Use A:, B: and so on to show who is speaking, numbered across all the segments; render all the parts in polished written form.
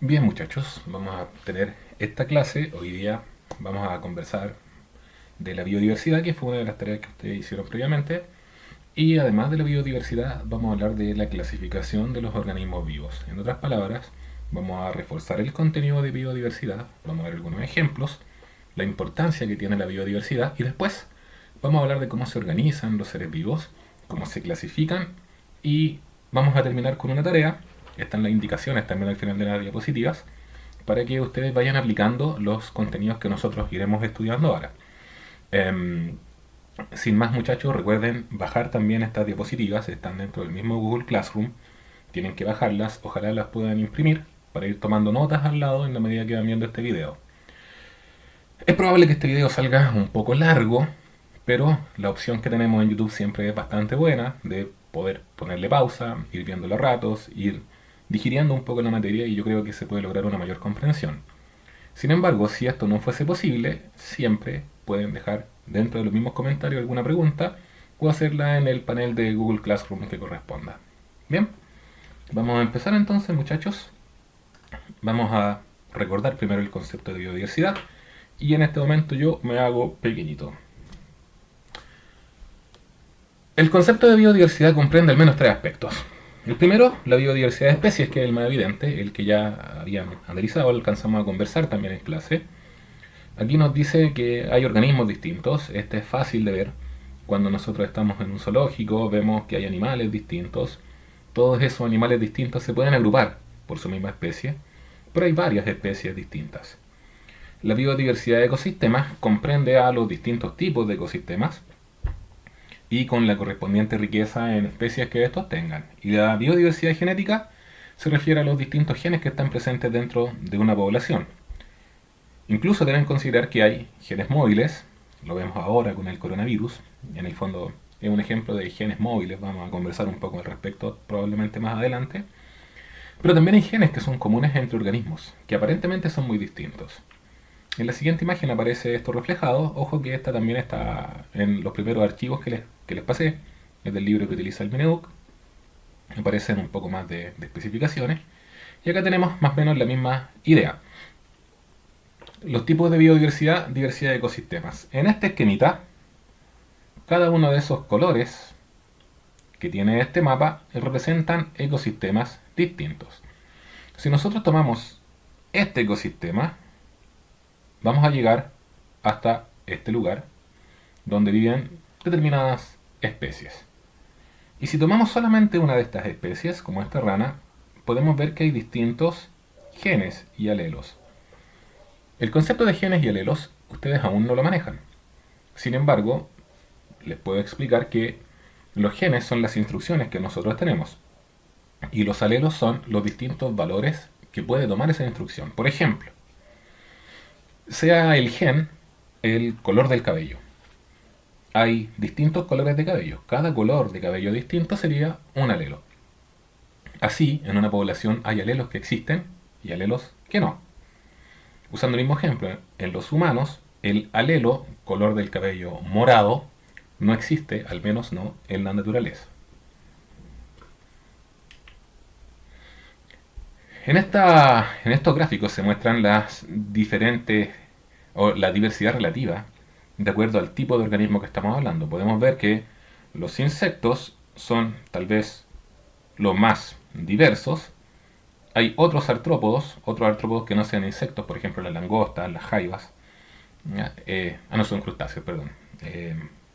A: Bien muchachos, vamos a tener esta clase. Hoy día vamos a conversar de la biodiversidad, que fue una de las tareas que ustedes hicieron previamente. Y además de la biodiversidad, vamos a hablar de la clasificación de los organismos vivos. En otras palabras, vamos a reforzar el contenido de biodiversidad, vamos a ver algunos ejemplos, la importancia que tiene la biodiversidad y después vamos a hablar de cómo se organizan los seres vivos, cómo se clasifican y vamos a terminar con una tarea. Están las indicaciones también al final de las diapositivas para que ustedes vayan aplicando los contenidos que nosotros iremos estudiando ahora. Em, Sin más muchachos, recuerden bajar también estas diapositivas, están dentro del mismo Google Classroom, tienen que bajarlas, ojalá las puedan imprimir para ir tomando notas al lado en la medida que van viendo este video. Es probable que este video salga un poco largo, pero la opción que tenemos en YouTube siempre es bastante buena, de poder ponerle pausa, ir viéndolo a ratos, ir digiriendo un poco la materia y yo creo que se puede lograr una mayor comprensión. Sin embargo, si esto no fuese posible, siempre pueden dejar dentro de los mismos comentarios alguna pregunta o hacerla en el panel de Google Classroom que corresponda. Bien, vamos a empezar entonces muchachos. Vamos a recordar primero el concepto de biodiversidad y en este momento yo me hago pequeñito. El concepto de biodiversidad comprende al menos tres aspectos. El primero, la biodiversidad de especies, que es el más evidente, el que ya habíamos analizado, alcanzamos a conversar también en clase. Aquí nos dice que hay organismos distintos, este es fácil de ver. Cuando nosotros estamos en un zoológico vemos que hay animales distintos. Todos esos animales distintos se pueden agrupar por su misma especie, pero hay varias especies distintas. La biodiversidad de ecosistemas comprende a los distintos tipos de ecosistemas y con la correspondiente riqueza en especies que estos tengan. Y la biodiversidad genética se refiere a los distintos genes que están presentes dentro de una población. Incluso deben considerar que hay genes móviles, lo vemos ahora con el coronavirus, en el fondo es un ejemplo de genes móviles, vamos a conversar un poco al respecto probablemente más adelante, pero también hay genes que son comunes entre organismos, que aparentemente son muy distintos. En la siguiente imagen aparece esto reflejado. Ojo que esta también está en los primeros archivos que les pasé. Es del libro que utiliza el Mineduc. Aparecen un poco más de especificaciones. Y acá tenemos más o menos la misma idea. Los tipos de biodiversidad, diversidad de ecosistemas. En esta esquemita, cada uno de esos colores que tiene este mapa representan ecosistemas distintos. Si nosotros tomamos este ecosistema, vamos a llegar hasta este lugar donde viven determinadas especies. Y si tomamos solamente una de estas especies, como esta rana, podemos ver que hay distintos genes y alelos. El concepto de genes y alelos ustedes aún no lo manejan. Sin embargo, les puedo explicar que los genes son las instrucciones que nosotros tenemos y los alelos son los distintos valores que puede tomar esa instrucción. Por ejemplo, sea el gen el color del cabello. Hay distintos colores de cabello. Cada color de cabello distinto sería un alelo. Así, en una población hay alelos que existen y alelos que no. Usando el mismo ejemplo, en los humanos, el alelo color del cabello morado no existe, al menos no en la naturaleza. En estos gráficos se muestran las diferentes o la diversidad relativa de acuerdo al tipo de organismo que estamos hablando. Podemos ver que los insectos son tal vez los más diversos. Hay otros artrópodos que no sean insectos, por ejemplo las langostas, las jaivas. No son crustáceos, perdón.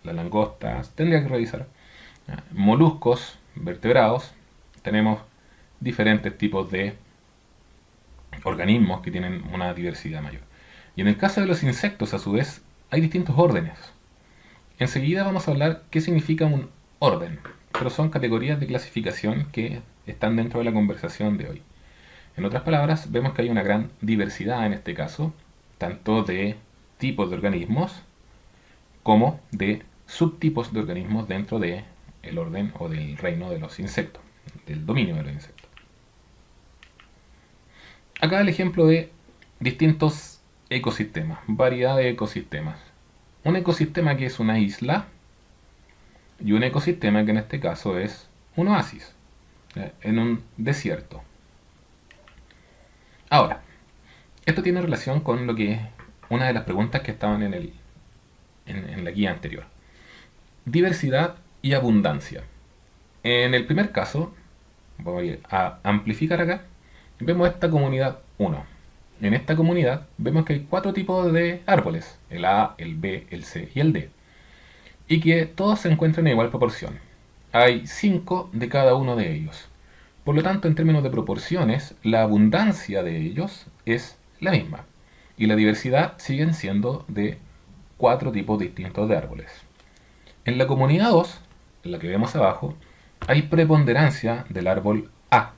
A: Las langostas, tendría que revisar. Moluscos, vertebrados, tenemos diferentes tipos de organismos que tienen una diversidad mayor. Y en el caso de los insectos, a su vez, hay distintos órdenes. Enseguida vamos a hablar qué significa un orden, pero son categorías de clasificación que están dentro de la conversación de hoy. En otras palabras, vemos que hay una gran diversidad en este caso, tanto de tipos de organismos como de subtipos de organismos dentro del orden o del reino de los insectos, del dominio de los insectos. Acá el ejemplo de distintos ecosistemas, variedad de ecosistemas. Un ecosistema que es una isla y un ecosistema que en este caso es un oasis, en un desierto. Ahora, esto tiene relación con lo que una de las preguntas que estaban en la guía anterior. Diversidad y abundancia. En el primer caso, voy a amplificar acá, vemos esta comunidad 1. En esta comunidad vemos que hay 4 tipos de árboles, el A, el B, el C y el D, y que todos se encuentran en igual proporción. Hay 5 de cada uno de ellos. Por lo tanto, en términos de proporciones, la abundancia de ellos es la misma, y la diversidad siguen siendo de 4 tipos distintos de árboles. En la comunidad 2, en la que vemos abajo, hay preponderancia del árbol A.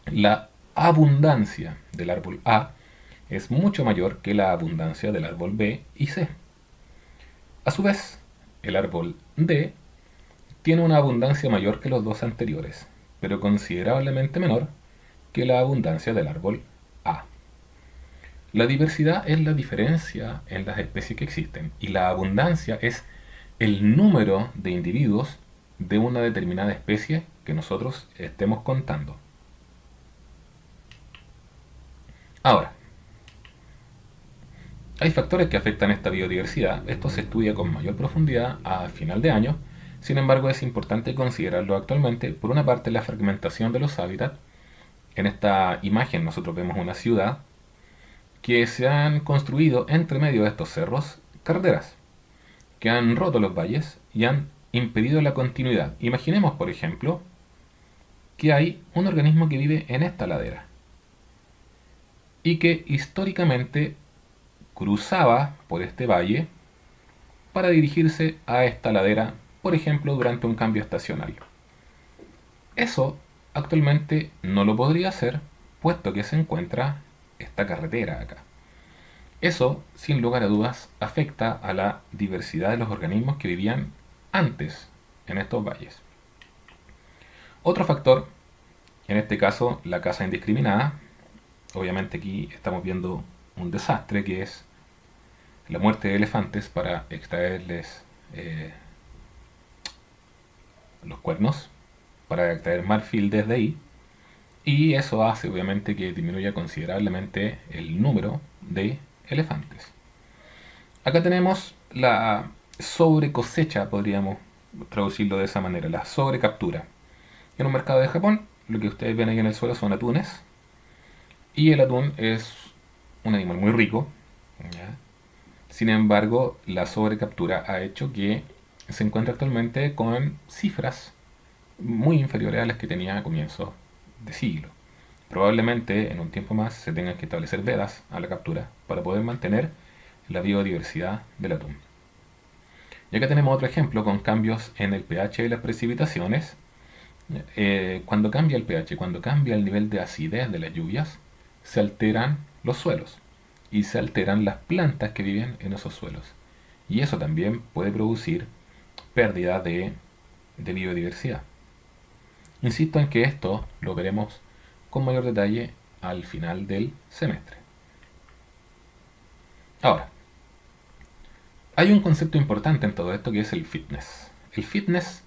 A: La abundancia del árbol A es mucho mayor que la abundancia del árbol B y C. A su vez, el árbol D tiene una abundancia mayor que los dos anteriores, pero considerablemente menor que la abundancia del árbol A. La diversidad es la diferencia en las especies que existen y la abundancia es el número de individuos de una determinada especie que nosotros estemos contando. Ahora, hay factores que afectan esta biodiversidad. Esto se estudia con mayor profundidad a final de año. Sin embargo, es importante considerarlo actualmente. Por una parte, la fragmentación de los hábitats. En esta imagen nosotros vemos una ciudad que se han construido entre medio de estos cerros carreteras que han roto los valles y han impedido la continuidad. Imaginemos, por ejemplo, que hay un organismo que vive en esta ladera y que históricamente cruzaba por este valle para dirigirse a esta ladera, por ejemplo, durante un cambio estacional. Eso actualmente no lo podría hacer, puesto que se encuentra esta carretera acá. Eso, sin lugar a dudas, afecta a la diversidad de los organismos que vivían antes en estos valles. Otro factor, en este caso la caza indiscriminada. Obviamente aquí estamos viendo un desastre que es la muerte de elefantes para extraerles los cuernos, para extraer marfil desde ahí, y eso hace obviamente que disminuya considerablemente el número de elefantes. Acá tenemos la sobrecosecha, podríamos traducirlo de esa manera, la sobrecaptura. En un mercado de Japón, lo que ustedes ven ahí en el suelo son atunes, y el atún es un animal muy rico, ¿ya? Sin embargo, la sobrecaptura ha hecho que se encuentre actualmente con cifras muy inferiores a las que tenía a comienzos de siglo. Probablemente en un tiempo más se tengan que establecer vedas a la captura para poder mantener la biodiversidad del atún. Y acá tenemos otro ejemplo con cambios en el pH de las precipitaciones. Cuando cambia el pH, cuando cambia el nivel de acidez de las lluvias, se alteran los suelos y se alteran las plantas que viven en esos suelos. Y eso también puede producir pérdida de biodiversidad. Insisto en que esto lo veremos con mayor detalle al final del semestre. Ahora, hay un concepto importante en todo esto que es el fitness. El fitness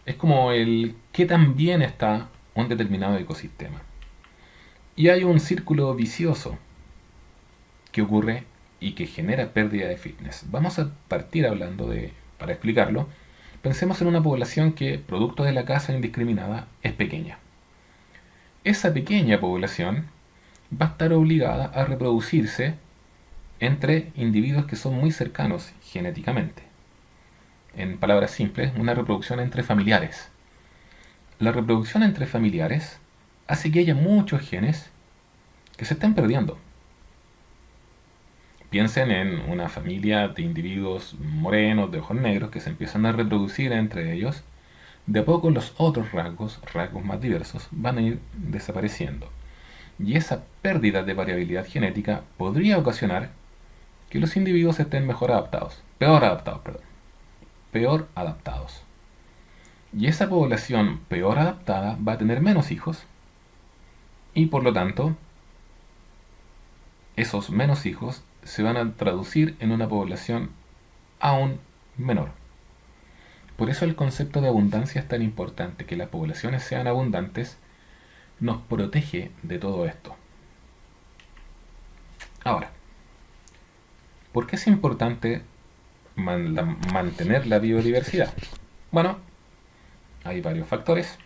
A: es como el qué tan bien está un determinado ecosistema. Y hay un círculo vicioso que ocurre y que genera pérdida de fitness. Vamos a partir hablando de, para explicarlo, pensemos en una población que, producto de la caza indiscriminada, es pequeña. Esa pequeña población va a estar obligada a reproducirse entre individuos que son muy cercanos genéticamente. En palabras simples, una reproducción entre familiares. La reproducción entre familiares hace que haya muchos genes que se estén perdiendo. Piensen en una familia de individuos morenos, de ojos negros, que se empiezan a reproducir entre ellos. De a poco los otros rasgos más diversos, van a ir desapareciendo. Y esa pérdida de variabilidad genética podría ocasionar que los individuos estén peor adaptados. Y esa población peor adaptada va a tener menos hijos y por lo tanto esos menos hijos se van a traducir en una población aún menor. Por eso el concepto de abundancia es tan importante, que las poblaciones sean abundantes nos protege de todo esto. Ahora, ¿por qué es importante mantener la biodiversidad? Bueno, hay varios factores.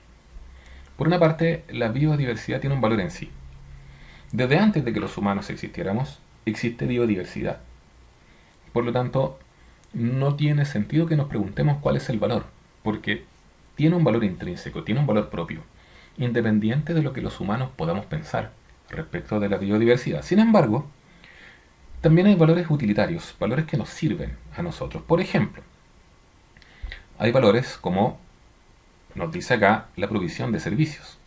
A: Por una parte, la biodiversidad tiene un valor en sí. Desde antes de que los humanos existiéramos, existe biodiversidad. Por lo tanto, no tiene sentido que nos preguntemos cuál es el valor, porque tiene un valor intrínseco, tiene un valor propio, independiente de lo que los humanos podamos pensar respecto de la biodiversidad. Sin embargo, también hay valores utilitarios, valores que nos sirven a nosotros. Por ejemplo, hay valores como nos dice acá la provisión de servicios.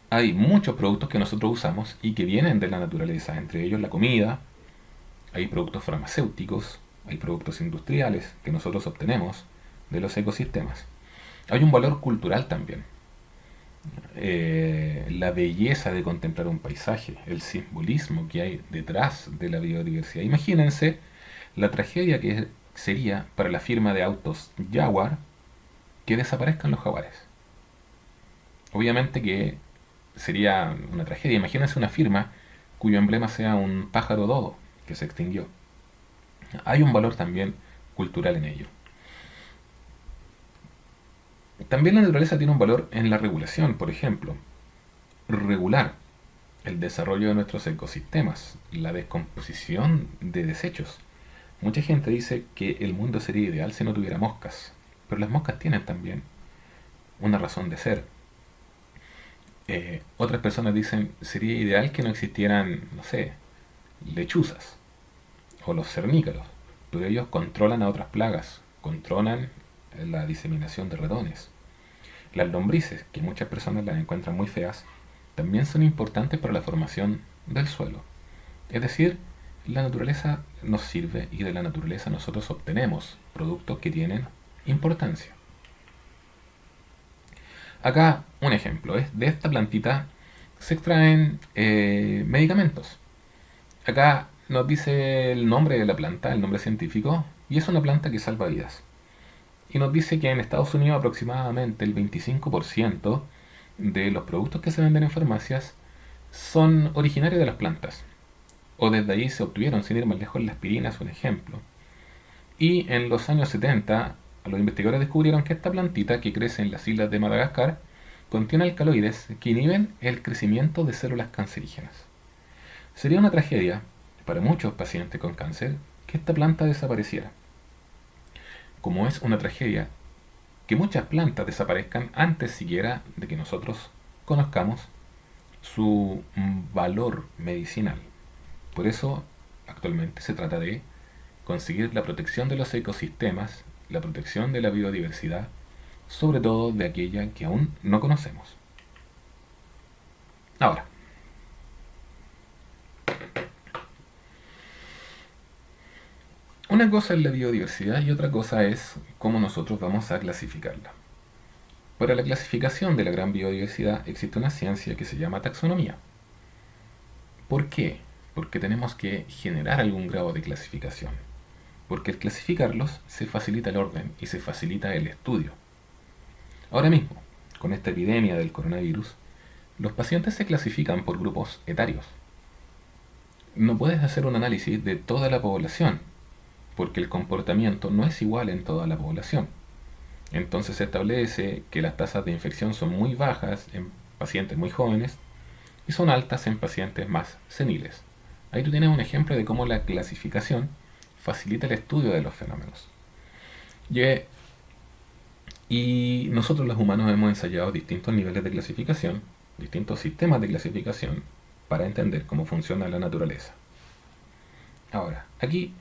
A: Hay muchos productos que nosotros usamos y que vienen de la naturaleza, entre ellos la comida, hay productos farmacéuticos, hay productos industriales que nosotros obtenemos de los ecosistemas. Hay un valor cultural también. La belleza de contemplar un paisaje, el simbolismo que hay detrás de la biodiversidad. Imagínense la tragedia que sería para la firma de autos Jaguar que desaparezcan los jaguares. Obviamente que sería una tragedia. Imagínense una firma cuyo emblema sea un pájaro dodo que se extinguió. Hay un valor también cultural en ello. También la naturaleza tiene un valor en la regulación, por ejemplo. Regular el desarrollo de nuestros ecosistemas, la descomposición de desechos. Mucha gente dice que el mundo sería ideal si no tuviera moscas, pero las moscas tienen también una razón de ser. Otras personas dicen sería ideal que no existieran, no sé, lechuzas o los cernícalos, pero ellos controlan a otras plagas, controlan la diseminación de ratones. Las lombrices, que muchas personas las encuentran muy feas, también son importantes para la formación del suelo. Es decir, la naturaleza nos sirve y de la naturaleza nosotros obtenemos productos que tienen importancia. Acá un ejemplo, es de esta plantita se extraen medicamentos. Acá nos dice el nombre de la planta, el nombre científico, y es una planta que salva vidas. Y nos dice que en Estados Unidos aproximadamente el 25% de los productos que se venden en farmacias son originarios de las plantas. O desde ahí se obtuvieron, sin ir más lejos, la aspirina es un ejemplo. Y en los años 70, los investigadores descubrieron que esta plantita que crece en las islas de Madagascar contiene alcaloides que inhiben el crecimiento de células cancerígenas. Sería una tragedia para muchos pacientes con cáncer que esta planta desapareciera. Como es una tragedia que muchas plantas desaparezcan antes siquiera de que nosotros conozcamos su valor medicinal. Por eso actualmente se trata de conseguir la protección de los ecosistemas, la protección de la biodiversidad, sobre todo de aquella que aún no conocemos. Ahora, una cosa es la biodiversidad y otra cosa es cómo nosotros vamos a clasificarla. Para la clasificación de la gran biodiversidad existe una ciencia que se llama taxonomía. ¿Por qué? Porque tenemos que generar algún grado de clasificación. Porque al clasificarlos se facilita el orden y se facilita el estudio. Ahora mismo, con esta epidemia del coronavirus, los pacientes se clasifican por grupos etarios. No puedes hacer un análisis de toda la población, porque el comportamiento no es igual en toda la población. Entonces se establece que las tasas de infección son muy bajas en pacientes muy jóvenes y son altas en pacientes más seniles. Ahí tú tienes un ejemplo de cómo la clasificación facilita el estudio de los fenómenos. Y nosotros los humanos hemos ensayado distintos niveles de clasificación, distintos sistemas de clasificación para entender cómo funciona la naturaleza. Ahora, aquí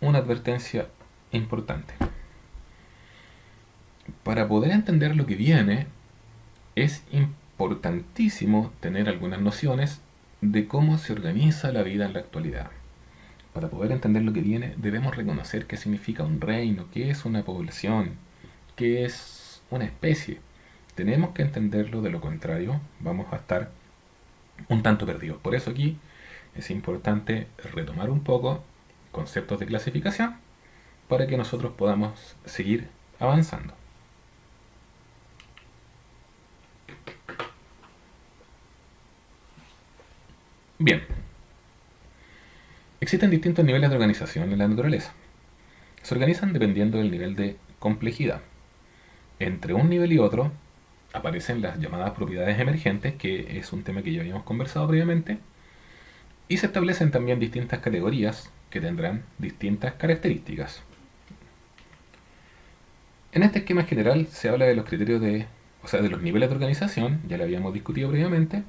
A: una advertencia importante. Para poder entender lo que viene, es importantísimo tener algunas nociones de cómo se organiza la vida en la actualidad. Para poder entender lo que viene, debemos reconocer qué significa un reino, qué es una población, qué es una especie. Tenemos que entenderlo, de lo contrario vamos a estar un tanto perdidos. Por eso aquí es importante retomar un poco conceptos de clasificación para que nosotros podamos seguir avanzando. Bien, Existen distintos niveles de organización en la naturaleza. Se organizan dependiendo del nivel de complejidad. Entre un nivel y otro aparecen las llamadas propiedades emergentes, que es un tema que ya habíamos conversado previamente, y se establecen también distintas categorías que tendrán distintas características. En este esquema general se habla de los criterios de los niveles de organización, ya lo habíamos discutido previamente,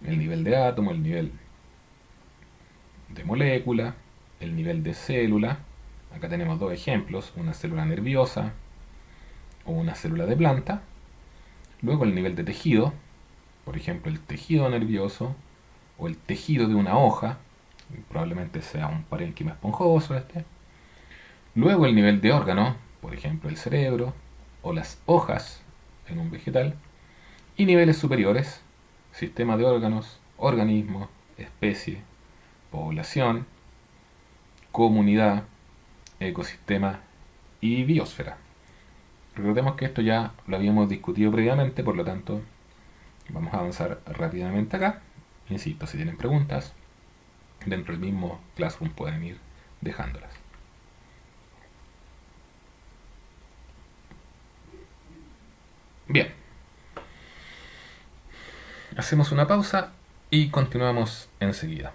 A: el nivel de átomo, el nivel de molécula, el nivel de célula. Acá tenemos dos ejemplos, una célula nerviosa o una célula de planta. Luego el nivel de tejido, por ejemplo el tejido nervioso o el tejido de una hoja, probablemente sea un parénquima esponjoso este. Luego el nivel de órgano, por ejemplo el cerebro o las hojas en un vegetal. Y niveles superiores, sistema de órganos, organismo, especie, población, comunidad, ecosistema y biosfera. Recordemos que esto ya lo habíamos discutido previamente, por lo tanto vamos a avanzar rápidamente acá. Insisto, si tienen preguntas, dentro del mismo Classroom pueden ir dejándolas. Bien, hacemos una pausa y continuamos enseguida.